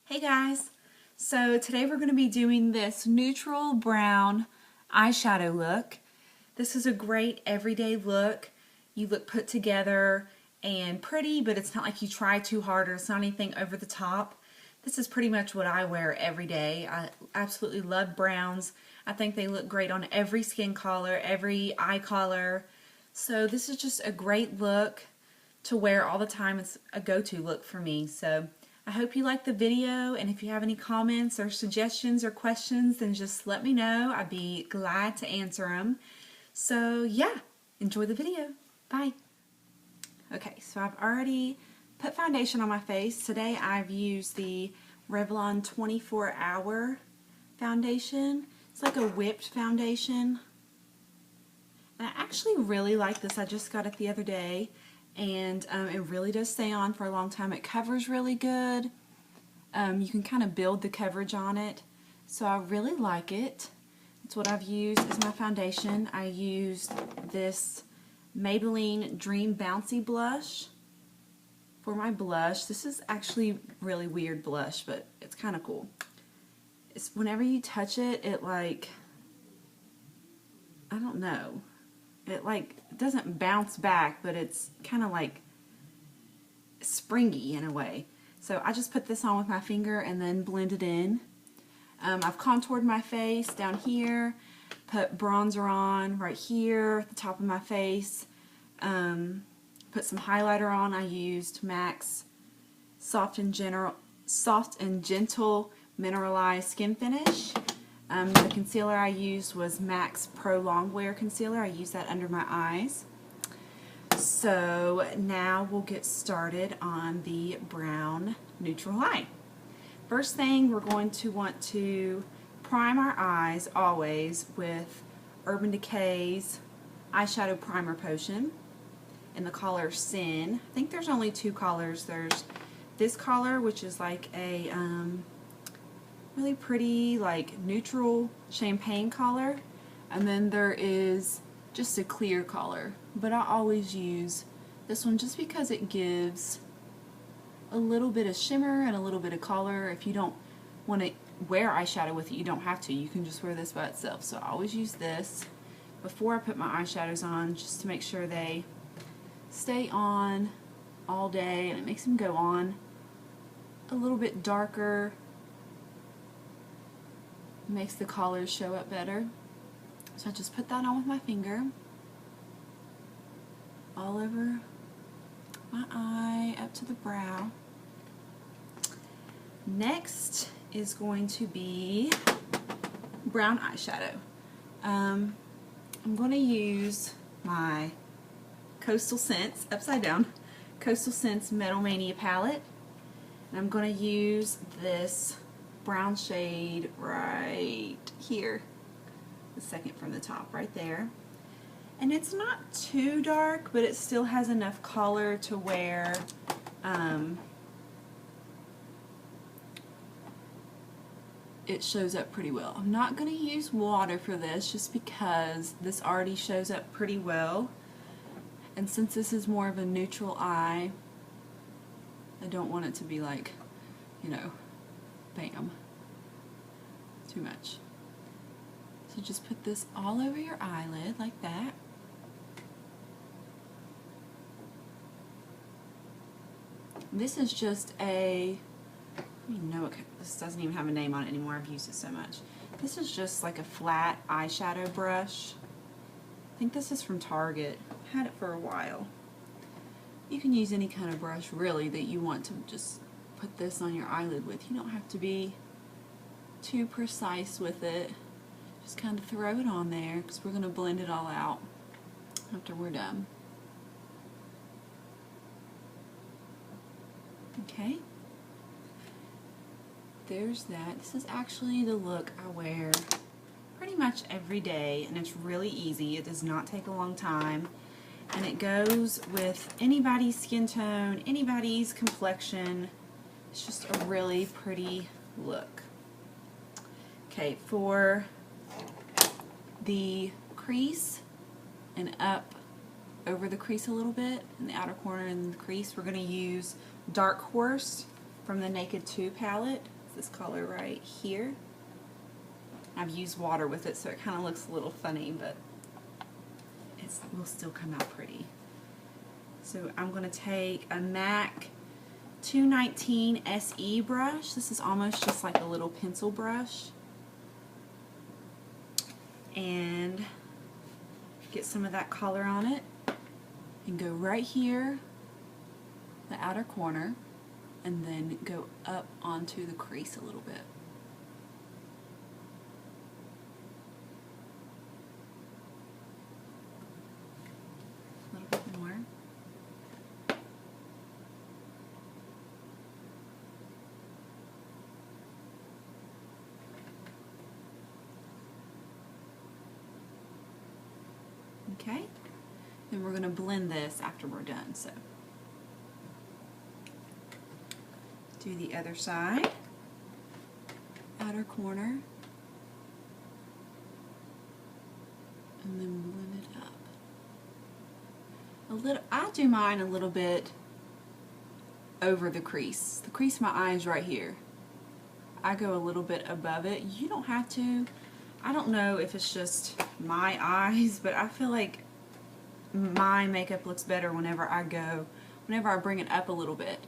Hey guys! So today we're going to be doing this neutral brown eyeshadow look. This is a great everyday look. You look put together and pretty, but it's not like you try too hard or it's not anything over the top. This is pretty much what I wear every day. I absolutely love browns. I think they look great on every skin color, every eye color. So this is just a great look to wear all the time. It's a go-to look for me. So I hope you like the video, and if you have any comments or suggestions or questions, then just let me know. I'd be glad to answer them. So yeah, enjoy the video. Bye. Okay, so I've already put foundation on my face. Today I've used the Revlon 24-hour foundation. It's like a whipped foundation. And I actually really like this. I just got it the other day. And it really does stay on for a long time. It covers really good. You can kind of build the coverage on it. So I really like it. It's what I've used as my foundation. I used this Maybelline Dream Bouncy blush for my blush. This is actually really weird blush, but it's kind of cool. It's whenever you touch it, it like, I don't know. It doesn't bounce back, but it's kind of like springy in a way. So I just put this on with my finger and then blend it in. I've contoured my face down here, put bronzer on right here at the top of my face, put some highlighter on. I used MAC's Soft and Gentle Mineralized Skin Finish. The concealer I used was MAC's Pro Longwear Concealer. I used that under my eyes. So now we'll get started on the brown neutral eye. First thing, we're going to want to prime our eyes always with Urban Decay's eyeshadow primer potion in the color Sin. I think there's only two colors. There's this color, which is like a really pretty like neutral champagne color, and then there is just a clear color, but I always use this one just because it gives a little bit of shimmer and a little bit of color. If you don't want to wear eyeshadow with it, you don't have to. You can just wear this by itself. So I always use this before I put my eyeshadows on, just to make sure they stay on all day, and it makes them go on a little bit darker. Makes the colors show up better. So I just put that on with my finger all over my eye up to the brow. Next is going to be brown eyeshadow. I'm going to use my Coastal Scents, upside down, Coastal Scents Metal Mania palette, and I'm going to use this brown shade right here, the second from the top, right there. And it's not too dark, but it still has enough color to where it shows up pretty well. I'm not going to use water for this just because this already shows up pretty well, and since this is more of a neutral eye, I don't want it to be like, you know, bam, too much. So just put this all over your eyelid like that. This is just a, this doesn't even have a name on it anymore. I've used it so much. This is just like a flat eyeshadow brush. I think this is from Target. I've had it for a while. You can use any kind of brush really that you want to just put this on your eyelid with. You don't have to be too precise with it. Just kind of throw it on there because we're going to blend it all out after we're done. Okay, there's that. This is actually the look I wear pretty much every day, and it's really easy. It does not take a long time, and it goes with anybody's skin tone, anybody's complexion. It's just a really pretty look. Okay, for the crease and up over the crease a little bit, in the outer corner and the crease, we're going to use Dark Horse from the Naked 2 palette. this color right here. I've used water with it, so it kind of looks a little funny, but it will still come out pretty. So I'm going to take a MAC 219 SE brush. This is almost just like a little pencil brush. And get some of that color on it. And go right here, the outer corner, and then go up onto the crease a little bit. A little bit more. Okay, then we're going to blend this after we're done. So do the other side, outer corner, and then blend it up. A little. I do mine a little bit over the crease. The crease of my eye is right here. I go a little bit above it. You don't have to. I don't know if it's just my eyes, but I feel like my makeup looks better whenever I bring it up a little bit.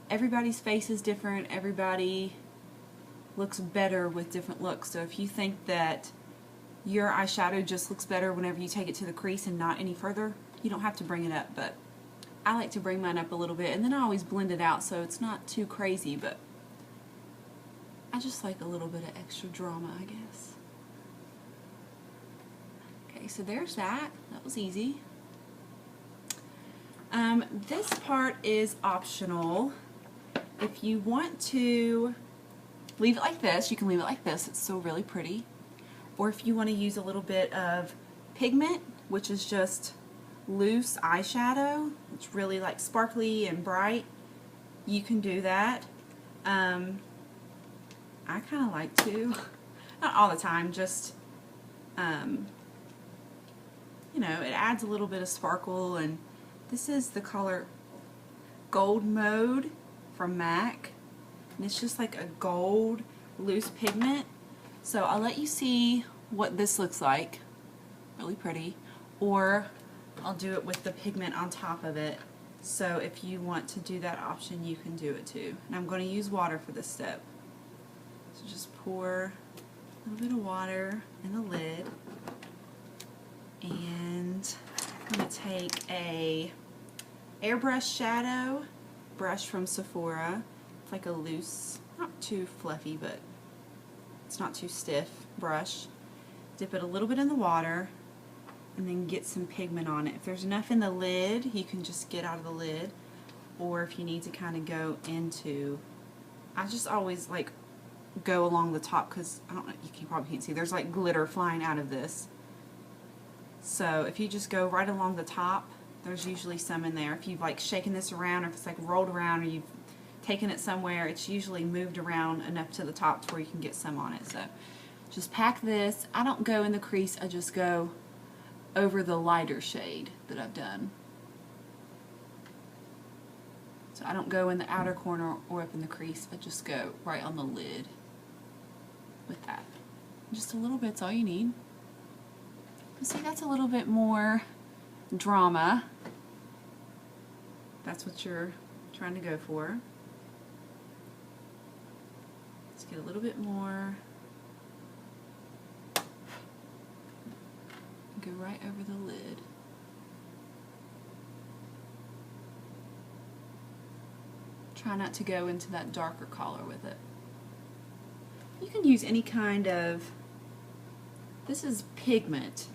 Everybody's face is different. Everybody looks better with different looks. So if you think that your eyeshadow just looks better whenever you take it to the crease and not any further, you don't have to bring it up. But I like to bring mine up a little bit, and then I always blend it out so it's not too crazy, but I just like a little bit of extra drama, I guess. Okay, so there's that. That was easy. This part is optional. If you want to leave it like this, you can leave it like this. It's still really pretty. Or if you want to use a little bit of pigment, which is just loose eyeshadow, it's really like sparkly and bright, you can do that. I kind of like to, not all the time, just, you know, it adds a little bit of sparkle. And this is the color Gold Mode from MAC, and it's just like a gold loose pigment. So I'll let you see what this looks like, really pretty, or I'll do it with the pigment on top of it. So if you want to do that option, you can do it too. And I'm going to use water for this step. So just pour a little bit of water in the lid, and I'm going to take a airbrush shadow brush from Sephora. It's like a loose, not too fluffy, but it's not too stiff brush. Dip it a little bit in the water, and then get some pigment on it. If there's enough in the lid, you can just get out of the lid, or if you need to kind of go into, I just always like go along the top, because I don't know, you probably can't see, there's like glitter flying out of this. So if you just go right along the top, there's usually some in there. If you've like shaken this around, or if it's like rolled around, or you've taken it somewhere, it's usually moved around enough to the top to where you can get some on it. So just pack this. I don't go in the crease, I just go over the lighter shade that I've done. So I don't go in the outer corner or up in the crease, I just go right on the lid with that. Just a little bit's all you need. See, that's a little bit more drama. That's what you're trying to go for. Let's get a little bit more. Go right over the lid. Try not to go into that darker color with it. You can use any kind of, this is pigment.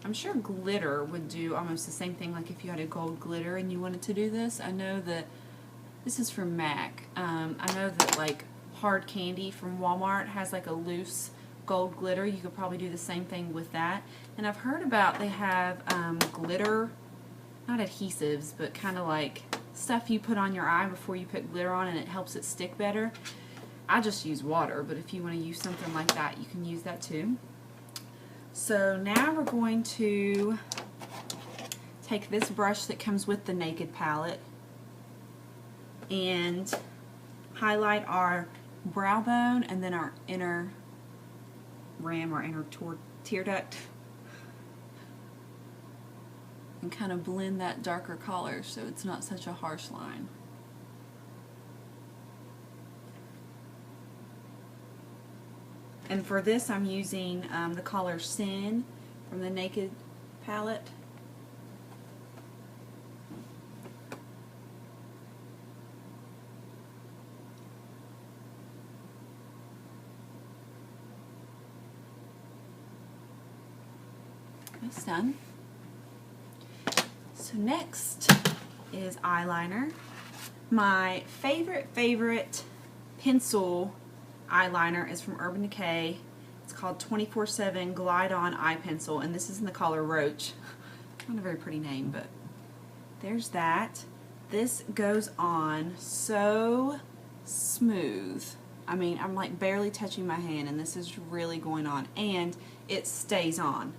I'm sure glitter would do almost the same thing, like if you had a gold glitter and you wanted to do this. I know that this is from MAC. I know that like hard candy from Walmart has like a loose gold glitter. You could probably do the same thing with that. And I've heard about they have glitter, not adhesives, but kind of like stuff you put on your eye before you put glitter on, and it helps it stick better. I just use water, but if you want to use something like that, you can use that too. So now we're going to take this brush that comes with the Naked palette and highlight our brow bone and then our inner rim or inner tear duct, and kind of blend that darker color so it's not such a harsh line. And for this I'm using the color Sin from the Naked palette. That's done. So next is eyeliner. My favorite pencil eyeliner is from Urban Decay. It's called 24/7 Glide On Eye Pencil, and this is in the color Roach. Not a very pretty name, but there's that. This goes on so smooth. I mean, I'm like barely touching my hand, and this is really going on, and it stays on.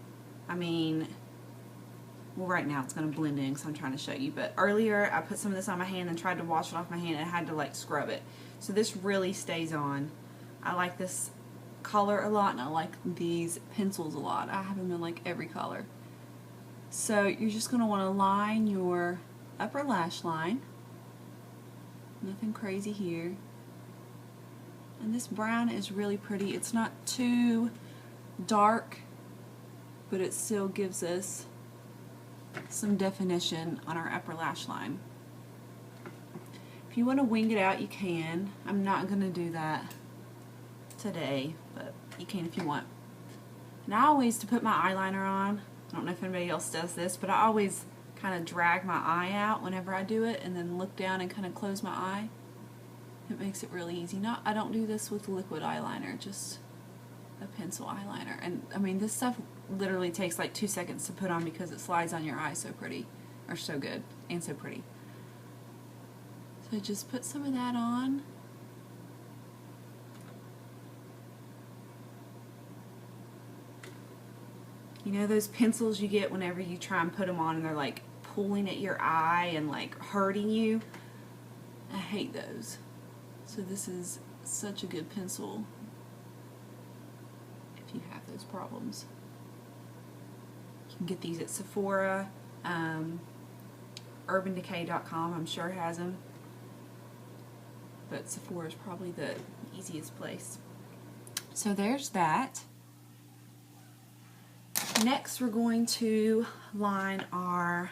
I mean, well, right now it's going to blend in because I'm trying to show you, but earlier I put some of this on my hand and tried to wash it off my hand and I had to like scrub it. So this really stays on. I like this color a lot, and I like these pencils a lot. I have them in like every color. So you're just going to want to line your upper lash line. Nothing crazy here. And this brown is really pretty. It's not too dark, but it still gives us some definition on our upper lash line. If you want to wing it out, you can. I'm not going to do that today, but you can if you want. And I always, to put my eyeliner on, I don't know if anybody else does this, but I always kind of drag my eye out whenever I do it and then look down and kind of close my eye. It makes it really easy. I don't do this with liquid eyeliner, just a pencil eyeliner. And I mean, this stuff literally takes like 2 seconds to put on because it slides on your eye so pretty, or so good, and so pretty. So just put some of that on. You know those pencils you get whenever you try and put them on and they're like pulling at your eye and like hurting you? I hate those. So this is such a good pencil if you have those problems. You can get these at Sephora, UrbanDecay.com, I'm sure has them, but Sephora is probably the easiest place. So there's that. Next we're going to line our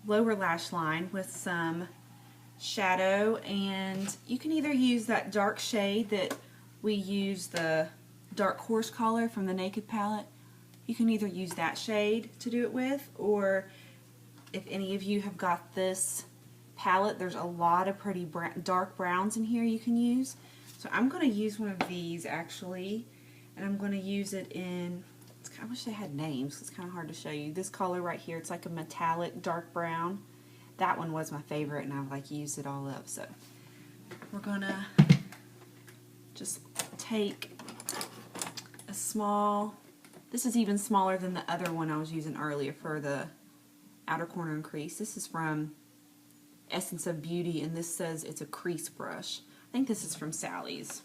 lower lash line with some shadow, and you can either use that dark shade that we use, the dark horse color from the Naked palette. You can either use that shade to do it with, or if any of you have got this palette, there's a lot of pretty dark browns in here you can use. So I'm going to use one of these actually, and I'm going to use it in, I wish they had names, it's kind of hard to show you. This color right here, it's like a metallic dark brown. That one was my favorite, and I've like used it all up. So we're gonna just take a small, this is even smaller than the other one I was using earlier for the outer corner and crease. This is from Essence of Beauty, and this says it's a crease brush. I think this is from Sally's,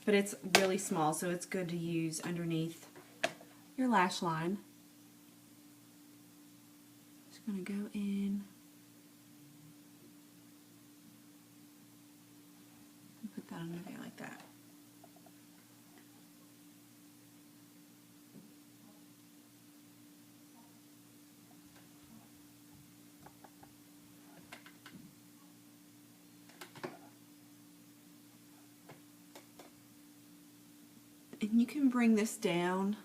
but it's really small, so it's good to use underneath your lash line. Just gonna go in and put that under there like that. And you can bring this down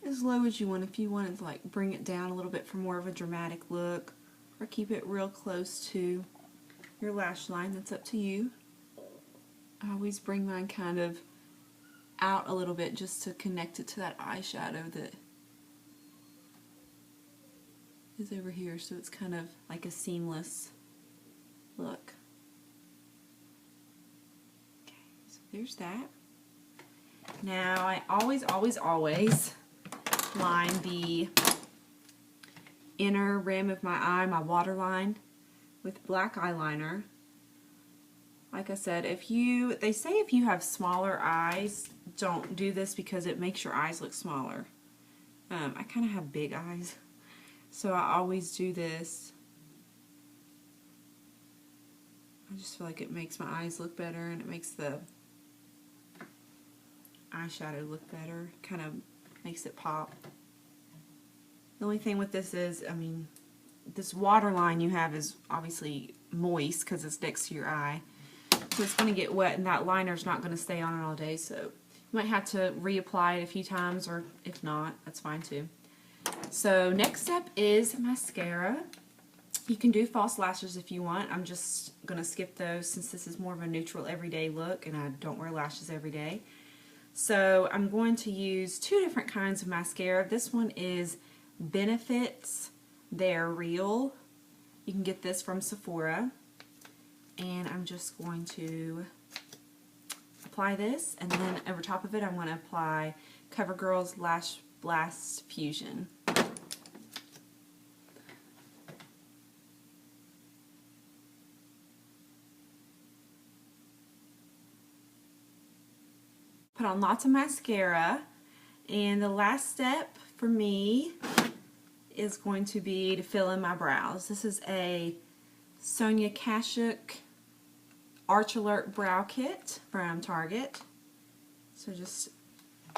as low as you want. If you want to like bring it down a little bit for more of a dramatic look, or keep it real close to your lash line, that's up to you. I always bring mine kind of out a little bit just to connect it to that eyeshadow that is over here, so it's kind of like a seamless look. Okay, so there's that. Now I always line the inner rim of my eye, my waterline, with black eyeliner. Like I said, they say if you have smaller eyes, don't do this because it makes your eyes look smaller. I kind of have big eyes, so I always do this. I just feel like it makes my eyes look better, and it makes the eyeshadow look better. Kind of makes it pop. The only thing with this is, I mean, this waterline you have is obviously moist because it's next to your eye. So it's going to get wet, and that liner's not going to stay on it all day, so you might have to reapply it a few times, or if not, that's fine too. So next step is mascara. You can do false lashes if you want. I'm just going to skip those since this is more of a neutral everyday look, and I don't wear lashes every day. So I'm going to use two different kinds of mascara. This one is Benefits. They're real. You can get this from Sephora. And I'm just going to apply this, and then over top of it I'm going to apply CoverGirl's Lash Blast Fusion. Put on lots of mascara, and the last step for me is going to be to fill in my brows. This is a Sonia Kashuk Arch Alert Brow Kit from Target. So just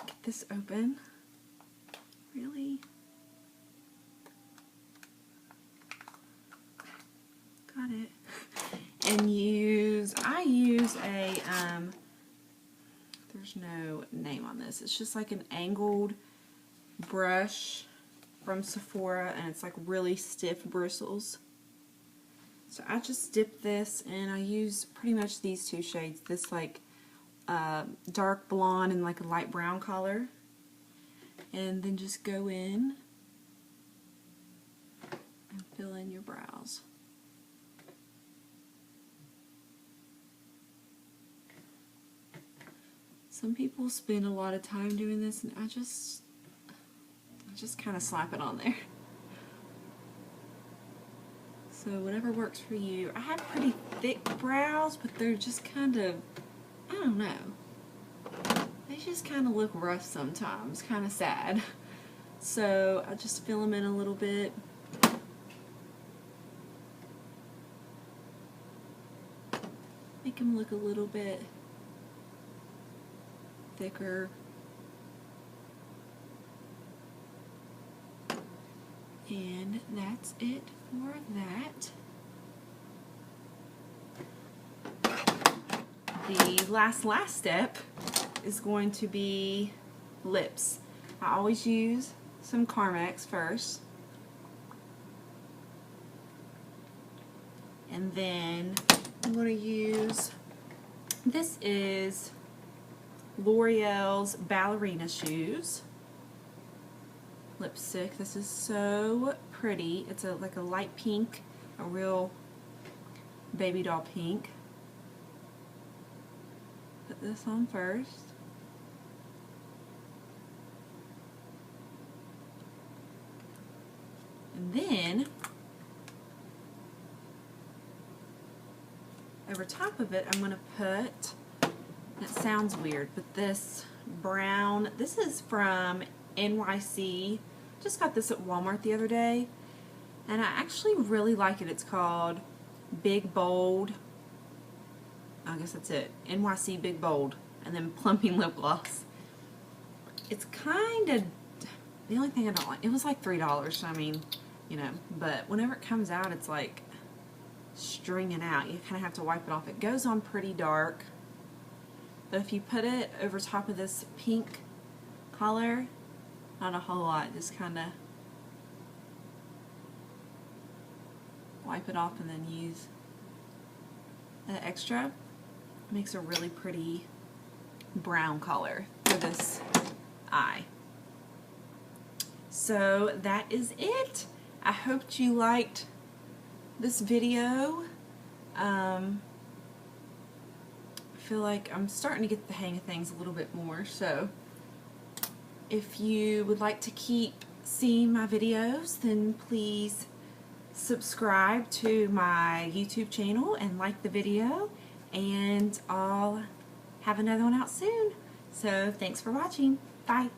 get this open. Really? Got it. And I use a, there's no name on this. It's just like an angled brush from Sephora, and it's like really stiff bristles. So I just dip this, and I use pretty much these two shades, this like dark blonde and like a light brown color, and then just go in and fill in your brows. Some people spend a lot of time doing this, and I just kind of slap it on there. So whatever works for you. I have pretty thick brows, but they're just kind of, I don't know. They just kind of look rough sometimes, kind of sad. So I just fill them in a little bit. Make them look a little bit thicker. And that's it for that. The last step is going to be lips. I always use some Carmex first. And then I'm going to use, this is L'Oreal's Ballerina Shoes lipstick. This is so pretty. It's like a light pink, a real baby doll pink. Put this on first. And then over top of it I'm going to put, it sounds weird, but this brown, this is from NYC. Just got this at Walmart the other day, and I actually really like it. It's called Big Bold, I guess that's it, NYC Big Bold, and then Plumping Lip Gloss. It's kind of, the only thing I don't like, it was like $3, so I mean, you know, but whenever it comes out it's like stringing out. You kind of have to wipe it off. It goes on pretty dark, but if you put it over top of this pink color, not a whole lot, just kind of wipe it off and then use the extra. Makes a really pretty brown color for this eye. So that is it. I hope you liked this video. I feel like I'm starting to get the hang of things a little bit more, so if you would like to keep seeing my videos, then please subscribe to my YouTube channel and like the video, and I'll have another one out soon. So thanks for watching. Bye.